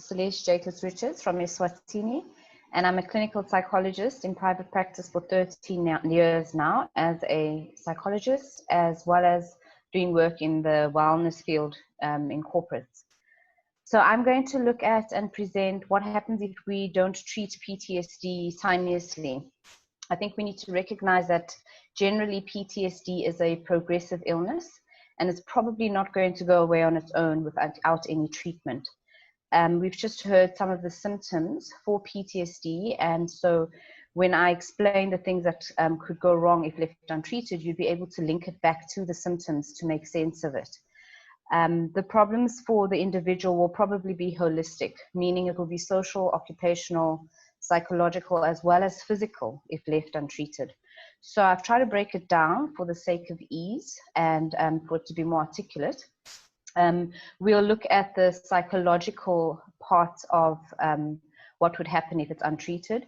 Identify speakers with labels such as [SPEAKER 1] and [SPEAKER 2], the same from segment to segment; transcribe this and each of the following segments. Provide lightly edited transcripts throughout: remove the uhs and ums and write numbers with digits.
[SPEAKER 1] Celeste Jacobs-Richards from Eswatini, and I'm a clinical psychologist in private practice for 13 years now as a psychologist, as well as doing work in the wellness field in corporates. So I'm going to look at and present what happens if we don't treat PTSD timeously. I think we need to recognize that generally PTSD is a progressive illness, and it's probably not going to go away on its own without any treatment. We've just heard some of the symptoms for PTSD, and so when I explain the things that could go wrong if left untreated, you'd be able to link it back to the symptoms to make sense of it. The problems for the individual will probably be holistic, meaning it will be social, occupational, psychological, as well as physical if left untreated. So I've tried to break it down for the sake of ease and for it to be more articulate. We'll look at the psychological part of what would happen if it's untreated.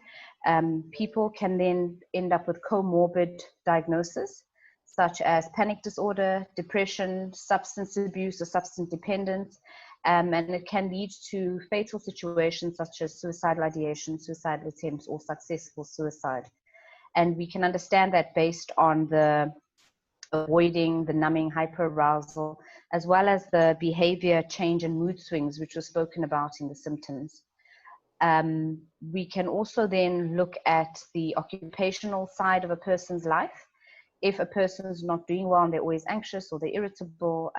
[SPEAKER 1] People can then end up with comorbid diagnosis, such as panic disorder, depression, substance abuse or substance dependence, and it can lead to fatal situations such as suicidal ideation, suicidal attempts, or successful suicide. And we can understand that based on the avoiding, the numbing, hyperarousal, as well as the behavior change and mood swings, which was spoken about in the symptoms. We can also then look at the occupational side of a person's life. If a person is not doing well and they're always anxious or they're irritable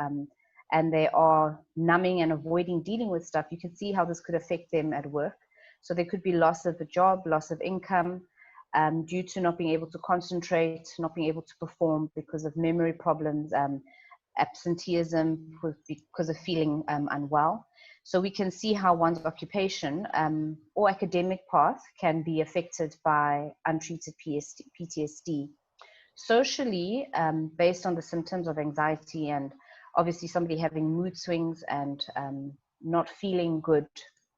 [SPEAKER 1] and they are numbing and avoiding dealing with stuff, you can see how this could affect them at work. So there could be loss of a job, loss of income, due to not being able to concentrate, not being able to perform because of memory problems, absenteeism because of feeling unwell. So we can see how one's occupation or academic path can be affected by untreated PTSD. Socially, based on the symptoms of anxiety and obviously somebody having mood swings and not feeling good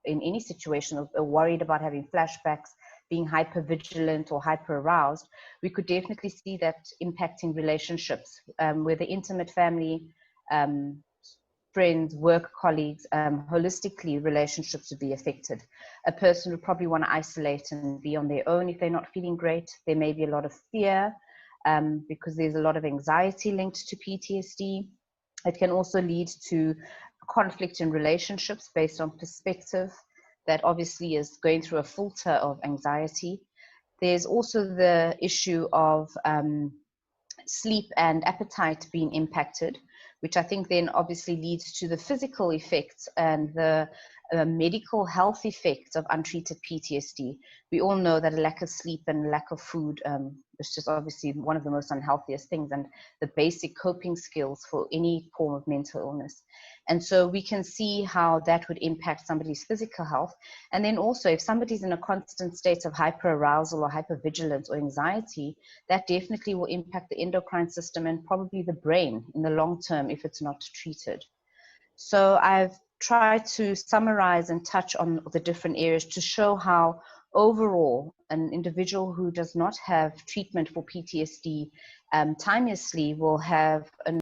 [SPEAKER 1] in any situation or worried about having flashbacks, being hypervigilant or hyper-aroused, we could definitely see that impacting relationships, whether intimate family, friends, work colleagues, holistically relationships would be affected. A person would probably want to isolate and be on their own if they're not feeling great. There may be a lot of fear because there's a lot of anxiety linked to PTSD. It can also lead to conflict in relationships based on perspective. That obviously is going through a filter of anxiety. There's also the issue of sleep and appetite being impacted, which I think then obviously leads to the physical effects and the medical health effects of untreated PTSD. We all know that a lack of sleep and lack of food is just obviously one of the most unhealthiest things and the basic coping skills for any form of mental illness. And so we can see how that would impact somebody's physical health. And then also if somebody's in a constant state of hyperarousal or hypervigilance or anxiety, that definitely will impact the endocrine system and probably the brain in the long term if it's not treated. So I've tried to summarize and touch on the different areas to show how overall an individual who does not have treatment for PTSD timeously will have an